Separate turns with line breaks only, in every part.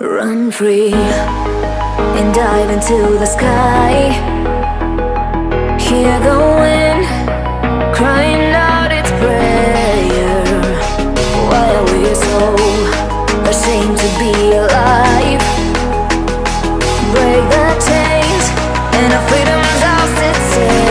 Run free and dive into the sky. Hear the wind crying out its prayer. Why are we so ashamed to be alive? Break the chains and our freedom's ours to take.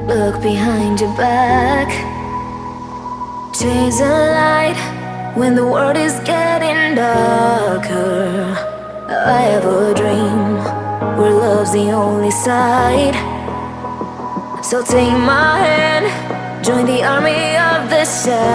Look behind your back. Chase a light when the world is getting darker. I have a dream where love's the only side. So take my hand, join the army of the shadows.